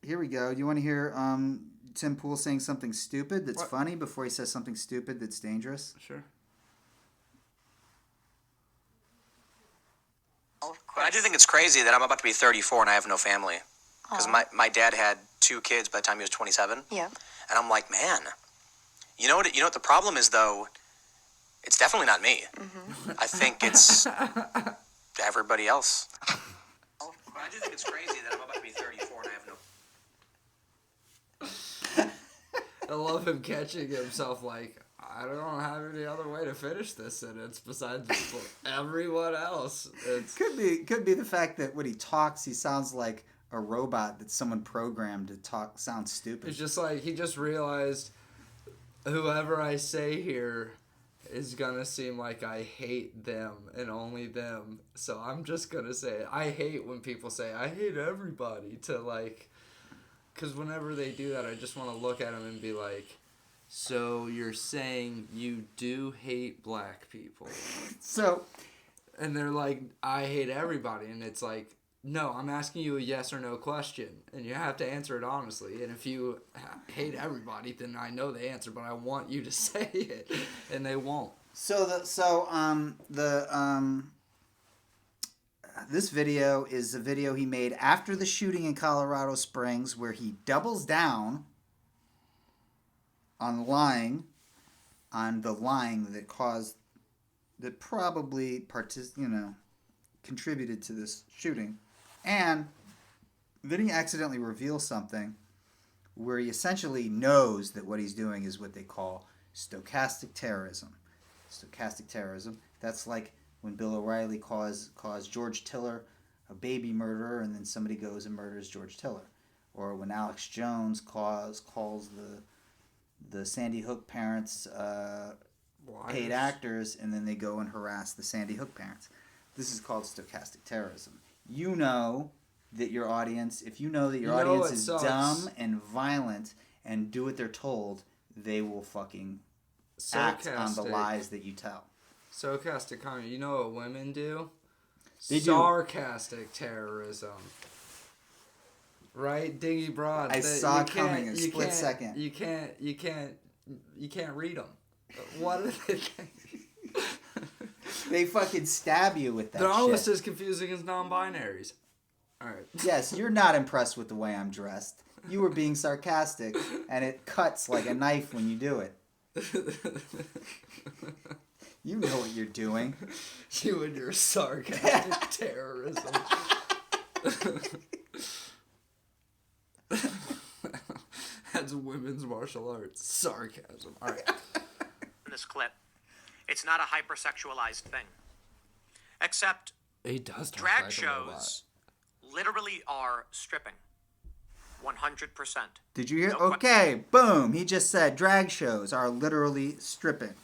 Here we go. Do you want to hear Tim Pool saying something stupid that's funny before he says something stupid that's dangerous? Sure. I do think it's crazy that I'm about to be 34 and I have no family. Because my dad had 2 kids by the time he was 27. Yeah. And I'm like, man, you know what the problem is, though? It's definitely not me. Mm-hmm. I think it's everybody else. I do think it's crazy that I'm about to be 34 and I have no... I love him catching himself like, I don't have any other way to finish this sentence besides everyone else. Could be the fact that when he talks, he sounds like a robot that someone programmed to talk sound stupid. It's just like he just realized whoever I say here is gonna seem like I hate them and only them. So I'm just gonna say it. I hate when people say I hate everybody to like, because whenever they do that, I just want to look at them and be like, so you're saying you do hate black people? So, and they're like, I hate everybody, and it's like, no, I'm asking you a yes or no question, and you have to answer it honestly. And if you hate everybody, then I know the answer, but I want you to say it, and they won't. This video is a video he made after the shooting in Colorado Springs, where he doubles down on the lying that probably contributed to this shooting. And then he accidentally reveals something where he essentially knows that what he's doing is what they call stochastic terrorism. Stochastic terrorism, that's like when Bill O'Reilly calls George Tiller a baby murderer, and then somebody goes and murders George Tiller. Or when Alex Jones calls the Sandy Hook parents paid actors, and then they go and harass the Sandy Hook parents. This is called stochastic terrorism. You know that your audience, if you know that your audience is dumb and violent and do what they're told, they will fucking act on the lies that you tell. Stochastic comment. You know what women do? They Sarcastic terrorism. Right? Dingy broad. I saw it coming in a split second. You can't read them. What are they thinking? They fucking stab you with that They're shit. almost as confusing as non-binaries. Alright. Yes, you're not impressed with the way I'm dressed. You were being sarcastic, and it cuts like a knife when you do it. You know what you're doing. You and your sarcastic terrorism. That's women's martial arts. Sarcasm. All right. In this clip, it's not a hypersexualized thing. Except he does drag shows literally are stripping. 100%. Did you hear? Okay, boom. He just said drag shows are literally stripping.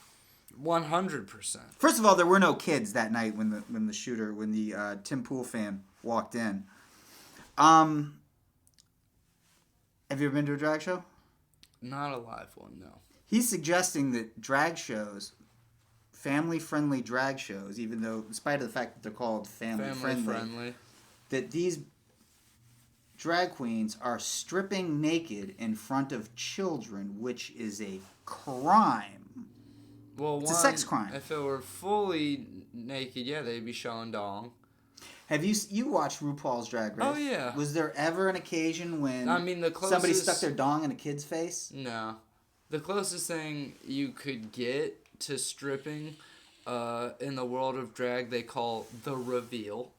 100%. First of all, there were no kids that night when the Tim Pool fan walked in. Have you ever been to a drag show? Not a live one, no. He's suggesting that drag shows, family-friendly drag shows, even though, in spite of the fact that they're called family-friendly, that these drag queens are stripping naked in front of children, which is a crime. Well, it's a sex crime. If it were fully naked, yeah, they'd be showing dong. Have you watched RuPaul's Drag Race? Oh, yeah. Was there ever an occasion when the closest, somebody stuck their dong in a kid's face? No. The closest thing you could get to stripping in the world of drag, they call the reveal.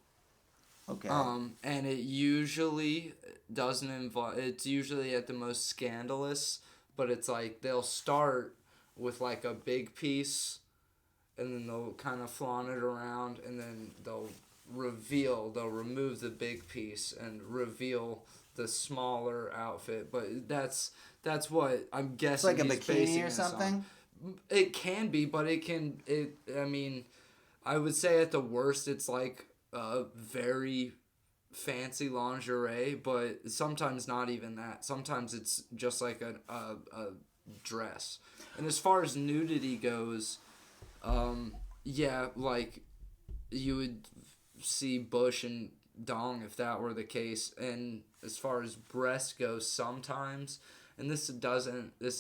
Okay. And it usually doesn't involve... It's usually at the most scandalous, but it's like they'll start with like a big piece, and then they'll kind of flaunt it around, and then they'll remove the big piece and reveal the smaller outfit. But that's what I'm guessing. It's like a bikini or something? It can be, but I would say at the worst it's like a very fancy lingerie, but sometimes not even that. Sometimes it's just like a dress. And as far as nudity goes, yeah, like you would see Bush and dong if that were the case. And as far as breasts go, sometimes, and this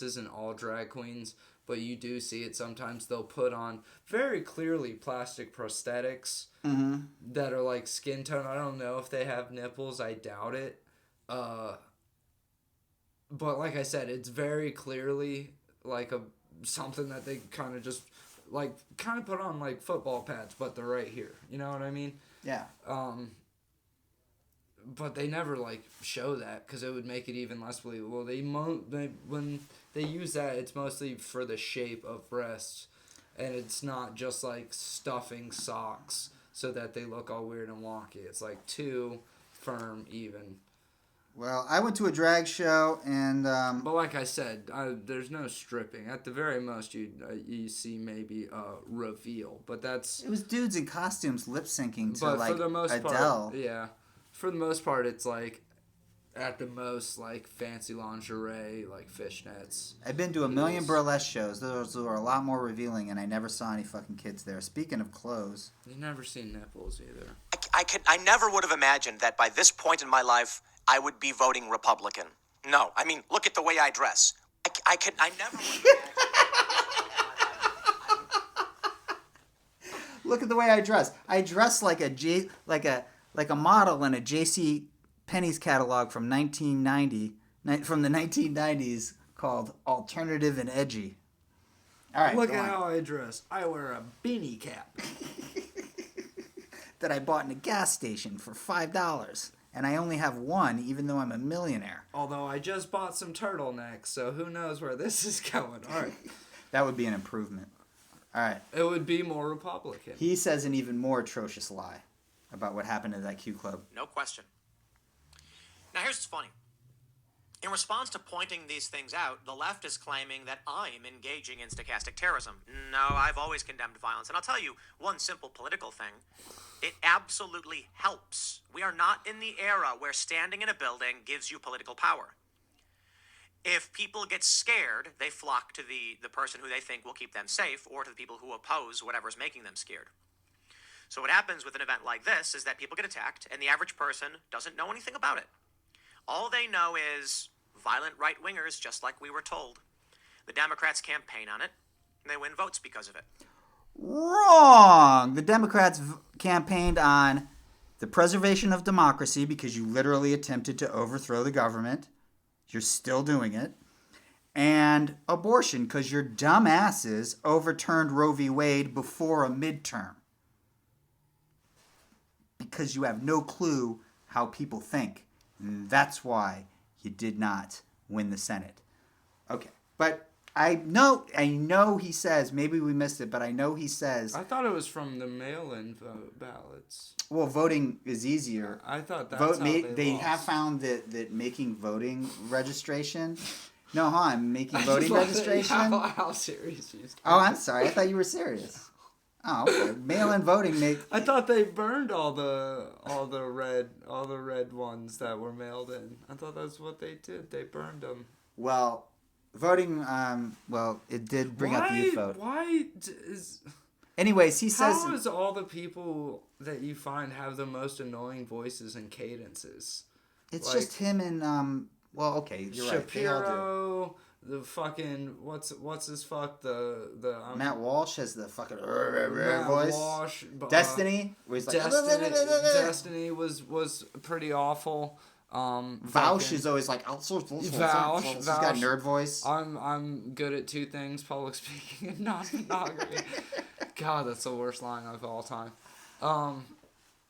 isn't all drag queens, but you do see it sometimes. They'll put on very clearly plastic prosthetics that are like skin tone. I don't know if they have nipples. I doubt it. But like I said, it's very clearly like something that they kind of just like kind of put on like football pads, but they're right here. You know what I mean? Yeah. But they never like show that because it would make it even less believable. When they use that, it's mostly for the shape of breasts, and it's not just like stuffing socks so that they look all weird and wonky. It's like too firm even. Well, I went to a drag show, and But like I said, there's no stripping. At the very most, you see maybe a reveal, but that's. it was dudes in costumes lip syncing to But like for the most Adele. part, yeah, for the most part, it's like, at the most, like fancy lingerie, like fishnets. I've been to a million burlesque shows. Those were a lot more revealing, and I never saw any fucking kids there. Speaking of clothes, You've never seen nipples either. I never would have imagined that by this point in my life, I would be voting Republican. No, I mean, look at the way I dress. I never would have imagined. look at the way I dress. I dress like a model in a J.C. Penney's catalog from 1990, from the 1990s, called Alternative and Edgy. All right, Look go at on. how I dress. I wear a beanie cap. That I bought in a gas station for $5, and I only have one, even though I'm a millionaire. Although I just bought some turtlenecks, so who knows where this is going. All right. That would be an improvement. All right. It would be more Republican. He says an even more atrocious lie about what happened at that Q Club. No question. Now, here's what's funny. In response to pointing these things out, the left is claiming that I'm engaging in stochastic terrorism. No, I've always condemned violence. And I'll tell you one simple political thing. It absolutely helps. We are not in the era where standing in a building gives you political power. If people get scared, they flock to the person who they think will keep them safe, or to the people who oppose whatever's making them scared. So what happens with an event like this is that people get attacked, and the average person doesn't know anything about it. All they know is violent right-wingers, just like we were told. The Democrats campaign on it, and they win votes because of it. Wrong! The Democrats campaigned on the preservation of democracy because you literally attempted to overthrow the government. You're still doing it. And abortion because your dumbasses overturned Roe v. Wade before a midterm. Because you have no clue how people think. And that's why you did not win the Senate. Okay, but I know he says, maybe we missed it, but I know he says... I thought it was from the mail-in vote ballots. Well, voting is easier. I thought that's how they lost. have found that making voting registration... No, I'm making voting registration? How serious you Oh, I'm sorry. I thought you were serious. Oh, okay. Mail-in voting I thought they burned all the red ones that were mailed in. I thought that's what they did. They burned them. Well, voting. It did bring up the youth vote. Why is? Anyways, he says. How is all the people that you find have the most annoying voices and cadences? It's like, just him and Well, okay, you're right. They all do. Shapiro, the fucking what's his fuck the Matt Walsh has the fucking Matt voice. Walsh, Destiny, where he's like Destiny was pretty awful. Vouch is always like Vouch. He's got nerd voice. I'm good at two things: public speaking and non-monogamy. God, that's the worst line of all time.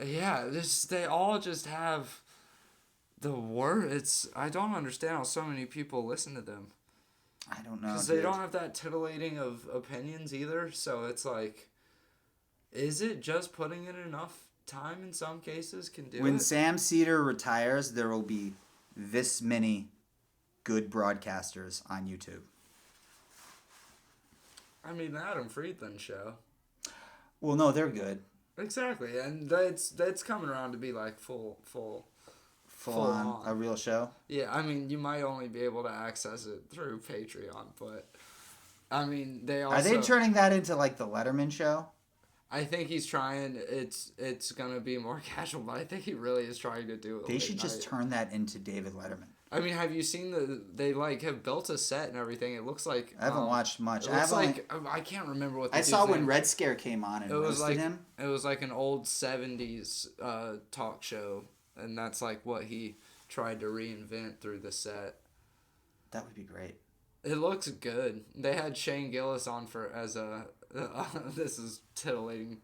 Yeah, they all just have the word. I don't understand how so many people listen to them. I don't know. Because they don't have that titillating of opinions either. So it's like, is it just putting in enough time in some cases can do it? When Sam Cedar retires, there will be this many good broadcasters on YouTube. I mean, the Adam Friedland show. Well, no, they're good. Exactly, and that's coming around to be like full on a real show. Yeah, I mean, you might only be able to access it through Patreon, but I mean, they also... Are they turning that into like the Letterman show? I think he's trying. It's gonna be more casual, but I think he really is trying to do it. They late should just night. turn that into David Letterman. I mean, have you seen they like have built a set and everything? It looks like I haven't watched much. It looks like I can't remember what. I saw when Red Scare came on and it was roasted like him. it was like an old '70s talk show, and that's like what he tried to reinvent through the set. That would be great. It looks good. They had Shane Gillis on for as a. This is titillating.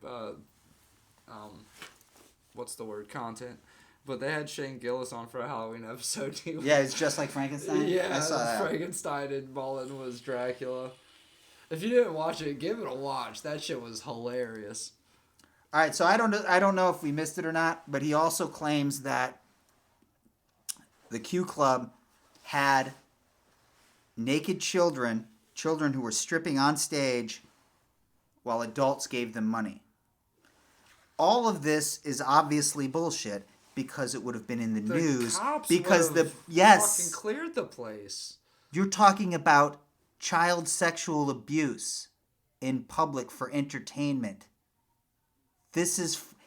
What's the word? Content. But they had Shane Gillis on for a Halloween episode too. Yeah, it's just like Frankenstein. Yeah, I saw that. Frankenstein and Mullen was Dracula. If you didn't watch it, give it a watch. That shit was hilarious. All right, so I don't know if we missed it or not, but he also claims that the Q Club had naked children who were stripping on stage while adults gave them money. All of this is obviously bullshit because it would have been in the news. Cops Because would've fucking cleared the place. You're talking about child sexual abuse in public for entertainment.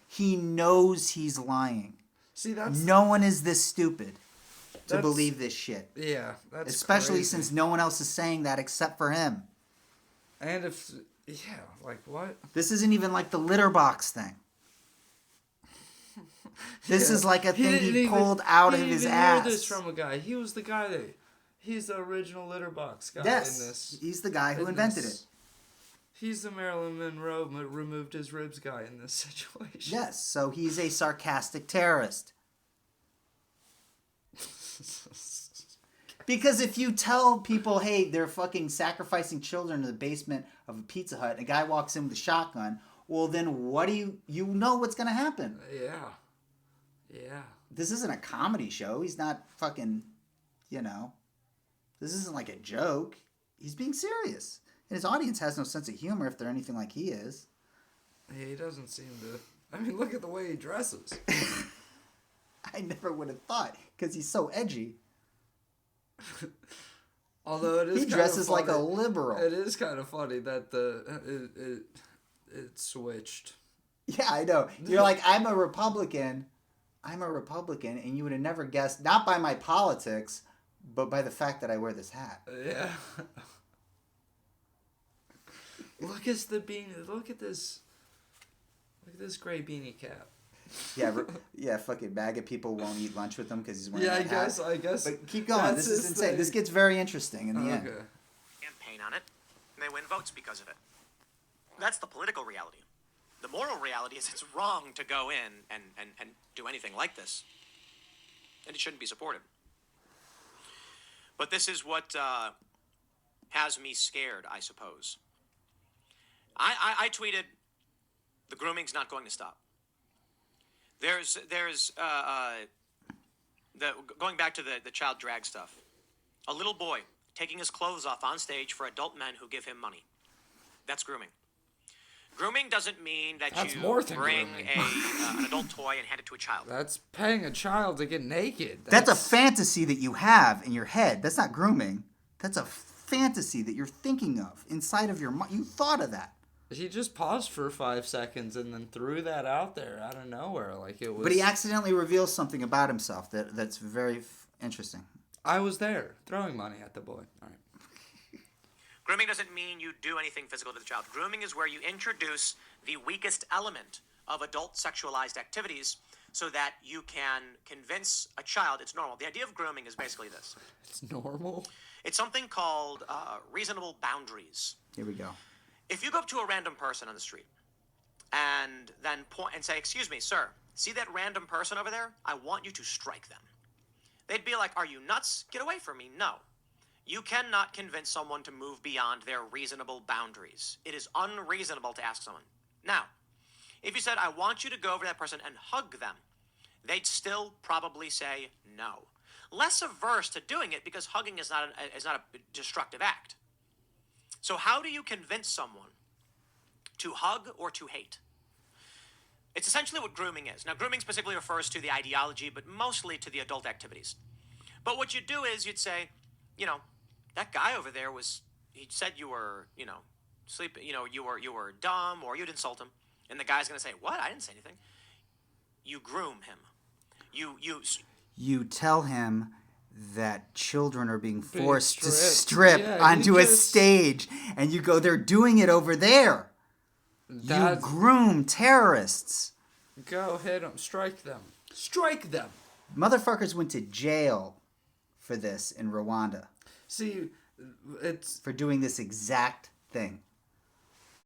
He knows he's lying. See, that's No one is this stupid to believe this shit. Yeah, that's Especially crazy. since no one else is saying that except for him. And like what? This isn't even like the litter box thing. This is like a thing he pulled out of his ass. Hear this from a guy. He was the guy that. He's the original litter box guy Yes, in this. he's the guy who invented it. He's the Marilyn Monroe removed his ribs guy in this situation. Yes, so he's a sarcastic terrorist. Because if you tell people, hey, they're fucking sacrificing children in the basement of a Pizza Hut, and a guy walks in with a shotgun, well, then what do you know what's going to happen? Yeah. This isn't a comedy show. He's not fucking, this isn't like a joke. He's being serious. And his audience has no sense of humor if they're anything like he is. Yeah, he doesn't seem to. I mean, look at the way he dresses. I never would have thought, because he's so edgy. Although it is He kind dresses of like a funny. liberal. It is kind of funny that it switched. Yeah, I know. You're like, I'm a Republican, and you would have never guessed, not by my politics, but by the fact that I wear this hat. Yeah. Look at the beanie. Look at this gray beanie cap. Yeah, fucking MAGA people won't eat lunch with him because he's wearing Yeah, that hat. I guess. But keep going. That's This is his insane. thing. This gets very interesting in the end. Okay. Campaign on it, and they win votes because of it. That's the political reality. The moral reality is it's wrong to go in and do anything like this. And it shouldn't be supported. But this is what has me scared, I suppose. I tweeted, the grooming's not going to stop. There's going back to the child drag stuff. A little boy taking his clothes off on stage for adult men who give him money. That's grooming. Grooming doesn't mean that That's you more than bring grooming. an adult toy and hand it to a child. That's paying a child to get naked. That's a fantasy that you have in your head. That's not grooming. That's a fantasy that you're thinking of inside of your mind. You thought of that. He just paused for 5 seconds and then threw that out there out of nowhere, like it was. But he accidentally reveals something about himself that's very interesting. I was there throwing money at the boy. All right. Grooming doesn't mean you do anything physical to the child. Grooming is where you introduce the weakest element of adult sexualized activities so that you can convince a child it's normal. The idea of grooming is basically this. It's normal. It's something called reasonable boundaries. Here we go. If you go up to a random person on the street and then point and say, "Excuse me, sir, see that random person over there? I want you to strike them." They'd be like, "Are you nuts? Get away from me." No. You cannot convince someone to move beyond their reasonable boundaries. It is unreasonable to ask someone. Now, if you said, "I want you to go over to that person and hug them," they'd still probably say no. Less averse to doing it because hugging is not a destructive act. So how do you convince someone to hug or to hate? It's essentially what grooming is. Now, grooming specifically refers to the ideology, but mostly to the adult activities. But what you do is you'd say, that guy over there he said you were, you were dumb, or you'd insult him. And the guy's going to say, what? I didn't say anything. You groom him. You tell him that children are being forced to stripped. strip onto a stage, and you go, they're doing it over there. You groom terrorists. Go hit them. Strike them. Strike them. Motherfuckers went to jail for this in Rwanda. See, it's... For doing this exact thing.